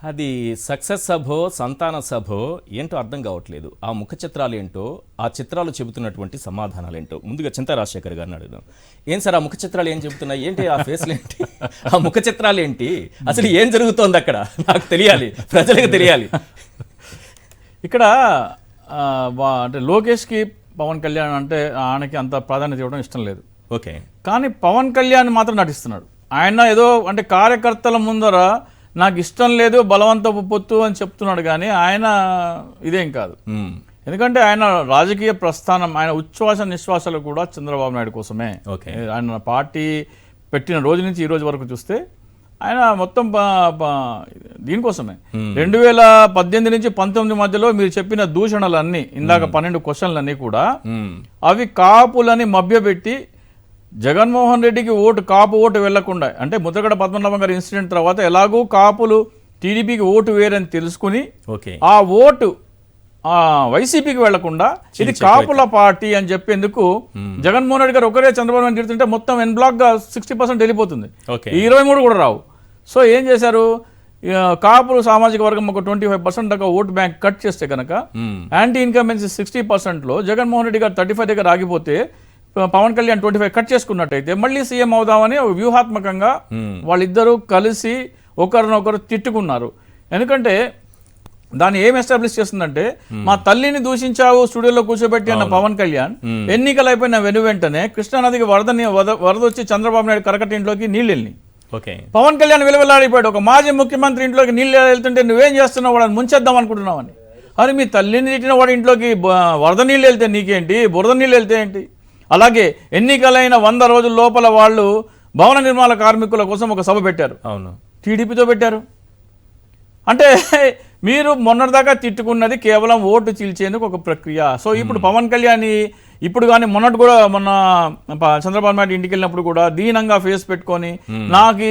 అది సక్సెస్ సభో సంతాన సభో ఏంటో అర్థం కావట్లేదు. ఆ ముఖ చిత్రాలు ఏంటో, ఆ చిత్రాలు చెబుతున్నటువంటి సమాధానాలు ఏంటో. ముందుగా చింతా రాజశేఖర్ గారిని అడుగుదాం. ఏం సార్ ఆ ముఖ చిత్రాలు ఏం చెబుతున్నాయి? ఏంటి ఆ ఫేస్లు ఏంటి? ఆ ముఖ చిత్రాలు ఏంటి? అసలు ఏం జరుగుతోంది అక్కడ? నాకు తెలియాలి, ప్రజలకు తెలియాలి. ఇక్కడ అంటే లోకేష్కి పవన్ కళ్యాణ్ అంటే ఆయనకి అంత ప్రాధాన్యత ఇవ్వడం ఇష్టం లేదు. ఓకే, కానీ పవన్ కళ్యాణ్ మాత్రం నటిస్తున్నాడు. ఆయన ఏదో అంటే కార్యకర్తల ముందర నాకు ఇష్టం లేదు బలవంతపు పొత్తు అని చెప్తున్నాడు, కానీ ఆయన ఇదేం కాదు. ఎందుకంటే ఆయన రాజకీయ ప్రస్థానం, ఆయన ఉచ్ఛ్వాస నిశ్వాసాలు కూడా చంద్రబాబు నాయుడు కోసమే. ఆయన పార్టీ పెట్టిన రోజు నుంచి ఈ రోజు వరకు చూస్తే ఆయన మొత్తం దీనికోసమే. 2018 నుంచి 19 మధ్యలో మీరు చెప్పిన దూషణలన్నీ, ఇందాక 12 క్వశ్చన్లన్నీ కూడా అవి కాపులని మభ్యపెట్టి జగన్మోహన్ రెడ్డికి కాపు ఓటు వెళ్లకుండా, అంటే ముద్రగడ పద్మనాభం గారి ఇన్సిడెంట్ తర్వాత ఎలాగూ కాపులు టీడీపీకి ఓటు వేరని తెలుసుకుని ఆ ఓటు వైసీపీకి వెళ్లకుండా ఇది కాపుల పార్టీ అని చెప్పేందుకు జగన్మోహన్ రెడ్డి గారు ఒకరే చంద్రబాబు నాయుడు తిడుతుంటే మొత్తం ఎన్ బ్లాక్ గా 60% వెళ్ళిపోతుంది, 23 కూడా రావు. సో ఏం చేశారు, కాపులు సామాజిక వర్గం ఒక 25% దాకా ఓటు బ్యాంక్ కట్ చేస్తే కనుక యాంటీ ఇన్కమెన్సీ 60%లో జగన్మోహన్ రెడ్డి గారు 35 దగ్గర ఆగిపోతే పవన్ కళ్యాణ్ 25 కట్ చేసుకున్నట్టయితే మళ్ళీ సీఎం అవుదామని వ్యూహాత్మకంగా వాళ్ళిద్దరూ కలిసి ఒకరినొకరు తిట్టుకున్నారు. ఎందుకంటే దాన్ని ఏం ఎస్టాబ్లిష్ చేస్తుందంటే, మా తల్లిని దూషించావు స్టూడియోలో కూర్చోబెట్టి అన్న పవన్ కళ్యాణ్ ఎన్నికలు అయిపోయిన వెంటనే కృష్ణానదికి వరద వచ్చి చంద్రబాబు నాయుడు కరకటి ఇంట్లోకి నీళ్ళు వెళ్ళి పవన్ కళ్యాణ్ విలువలాడిపోయాడు. ఒక మాజీ ముఖ్యమంత్రి ఇంట్లోకి నీళ్ళు వెళ్తుంటే నువ్వేం చేస్తున్నావు, వాడిని ముంచేద్దాం అనుకుంటున్నావని. అని మీ తల్లిని తిట్టిన వాడి ఇంట్లోకి వరద నీళ్ళు వెళ్తే నీకేంటి, బురద నీళ్ళు వెళ్తే ఏంటి? అలాగే ఎన్నికలైన 100 రోజుల లోపల వాళ్ళు భవన నిర్మాణ కార్మికుల కోసం ఒక సభ పెట్టారు. అవును, టీడీపీతో పెట్టారు. అంటే మీరు మొన్నటిదాకా తిట్టుకున్నది కేవలం ఓటు చీల్చేందుకు ఒక ప్రక్రియ. సో ఇప్పుడు పవన్ కళ్యాణ్ ఇప్పుడు కానీ మొన్నటి కూడా మొన్న చంద్రబాబు నాయుడు ఇంటికి వెళ్ళినప్పుడు కూడా దీనంగా ఫేస్ పెట్టుకొని నాకు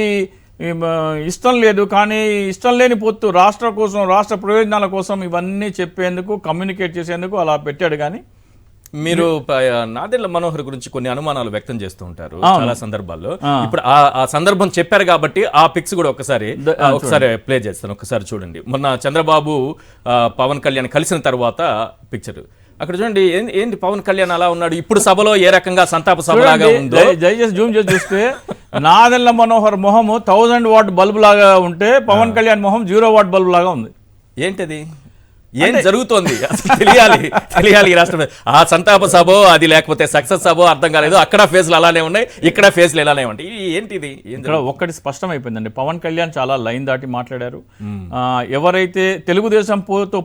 ఇష్టం లేదు, కానీ ఇష్టం లేని పొత్తు రాష్ట్ర కోసం, రాష్ట్ర ప్రయోజనాల కోసం ఇవన్నీ చెప్పేందుకు, కమ్యూనికేట్ చేసేందుకు అలా పెట్టాడు. కానీ మీరు నాదెళ్ల మనోహర్ గురించి కొన్ని అనుమానాలు వ్యక్తం చేస్తూ ఉంటారు చాలా సందర్భాల్లో. ఇప్పుడు ఆ సందర్భం చెప్పారు కాబట్టి ఆ పిక్స్ కూడా ఒకసారి ప్లే చేస్తాను, ఒకసారి చూడండి. మొన్న చంద్రబాబు పవన్ కళ్యాణ్ కలిసిన తర్వాత పిక్చర్ అక్కడ చూడండి. ఏంటి పవన్ కళ్యాణ్ అలా ఉన్నాడు, ఇప్పుడు సభలో ఏ రకంగా సంతాప సభలాగా ఉందో దయచేసి జూమ్ చేసి చూస్తే నాదెళ్ల మనోహర్ మొహము 1000 వాట్ బల్బు లాగా ఉంటే పవన్ కళ్యాణ్ మొహం 0 వాట్ బల్బు లాగా ఉంది. ఏంటది, ఏం జరుగుతోంది తెలియాలి ఈ రాష్ట్రం. ఆ సంతాప సభో అది లేకపోతే సక్సెస్ సభో అర్థం కాలేదు. అక్కడ ఫేజ్లు అలానే ఉన్నాయి, ఇక్కడ ఫేజ్లు ఎలానే ఉంటాయి. ఏంటిది? ఇక్కడ ఒక్కటి స్పష్టమైపోయిందండి, పవన్ కళ్యాణ్ చాలా లైన్ దాటి మాట్లాడారు. ఎవరైతే తెలుగుదేశం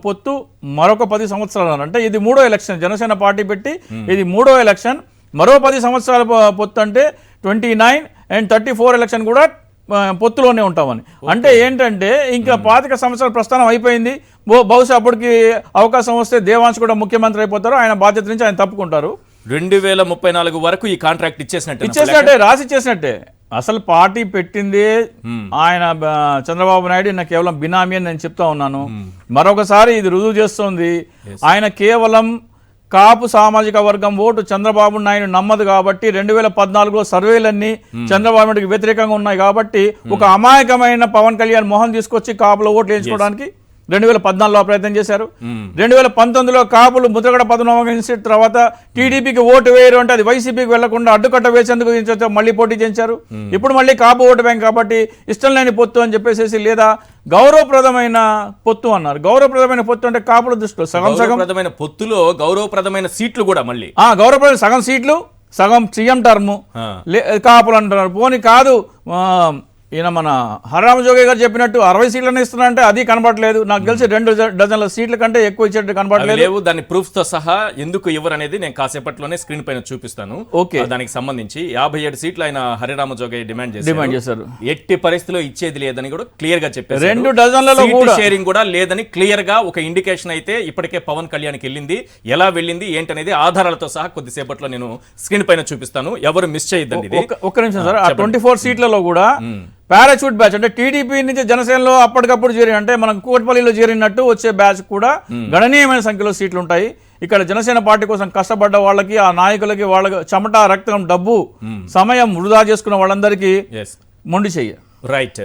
పొత్తు మరొక 10 సంవత్సరాలు అంటే ఇది 3వ ఎలక్షన్, జనసేన పార్టీ పెట్టి ఇది 3వ ఎలక్షన్, మరో 10 సంవత్సరాల పొత్తు అంటే 29 and 34 ఎలక్షన్ కూడా పొత్తులోనే ఉంటామని. అంటే ఏంటంటే ఇంకా 25 సంవత్సరాల ప్రస్థానం అయిపోయింది. బహుశా అప్పటికి అవకాశం వస్తే దేవాంశ్ కూడా ముఖ్యమంత్రి అయిపోతారు, ఆయన బాధ్యత నుంచి ఆయన తప్పుకుంటారు. 2034 వరకు ఈ కాంట్రాక్ట్ ఇచ్చేసినట్టే, రాసి ఇచ్చేసినట్టే. అసలు పార్టీ పెట్టింది ఆయన చంద్రబాబు నాయుడు, నాకు కేవలం బినామీ అని నేను చెప్తా ఉన్నాను. మరొకసారి ఇది రుజువు చేస్తుంది, ఆయన కేవలం కాపు సామాజిక వర్గం ఓటు చంద్రబాబు నాయుడు నమ్మదు కాబట్టి 2014లో సర్వేలన్నీ చంద్రబాబు నాయుడుకి వ్యతిరేకంగా ఉన్నాయి కాబట్టి ఒక అమాయకమైన పవన్ కళ్యాణ్ మోహన్ తీసుకొచ్చి కాపులో ఓట్లు వేయించుకోవడానికి 2014లో ప్రయత్నం చేశారు. 2019లో కాపులు ముద్రగడ పద్మనాభం ఇన్సిడెంట్ తర్వాత టీడీపీకి ఓటు వేయరు అంటే అది వైసీపీకి వెళ్లకుండా అడ్డుకట్ట వేసేందుకు మళ్ళీ పోటీ చేశారు. ఇప్పుడు మళ్ళీ కాపు ఓటు బ్యాంక్ కాబట్టి ఇష్టం లేని పొత్తు అని చెప్పేసి, లేదా గౌరవప్రదమైన పొత్తు అన్నారు. గౌరవప్రదమైన పొత్తు అంటే కాపుల దృష్టిలో సగం పొత్తులో గౌరవప్రదమైన సీట్లు కూడా మళ్ళీ గౌరవప్రదమైన సగం సీట్లు, సగం సీఎం టర్మ్ కాపులు అంటున్నారు. పోనీ కాదు, ఈయన మన హరిరామ జోగి గారు చెప్పినట్టు 60 సీట్లను ఇస్తున్నారంటే అది కనబడలేదు. నాకు తెలిసి 2 డజన్ల సీట్ల కంటే ఎక్కువ ఇచ్చేట్టు కనబడలేదు. దాని ప్రూఫ్స్ తో సహా ఎందుకు ఇవ్వరు అనేది నేను కాసేపట్లోనే స్క్రీన్ పైన చూపిస్తాను. ఓకే, దానికి సంబంధించి 57 సీట్లు ఆయన హరిరామ జోగి డిమాండ్ చేశారు. ఎట్టి పరిస్థితిలో ఇచ్చేది లేదని కూడా క్లియర్ గా చెప్పారు. 2 డజన్లలో షేరింగ్ కూడా లేదని క్లియర్ గా ఒక ఇండికేషన్ అయితే ఇప్పటికే పవన్ కళ్యాణ్కి వెళ్ళింది. ఎలా వెళ్ళింది ఏంటనేది ఆధారాలతో సహా కొద్దిసేపట్లో నేను స్క్రీన్ పైన చూపిస్తాను, ఎవరు మిస్ చేయొద్దండి. ఒక్క నిమిషం సార్, ఆ 24 సీట్లలో కూడా పారాచూట్ బ్యాచ్ అంటే టీడీపీ నుంచి జనసేనలో అప్పటికప్పుడు చేరి, అంటే మనం కూకట్పల్లిలో చేరినట్టు వచ్చే బ్యాచ్ కూడా గణనీయమైన సంఖ్యలో సీట్లు ఉంటాయి. ఇక్కడ జనసేన పార్టీ కోసం కష్టపడ్డ వాళ్ళకి, ఆ నాయకులకి, వాళ్ళ చెమట, రక్తం, డబ్బు, సమయం వృధా చేసుకున్న వాళ్ళందరికీ మొండి చెయ్య. రైట్.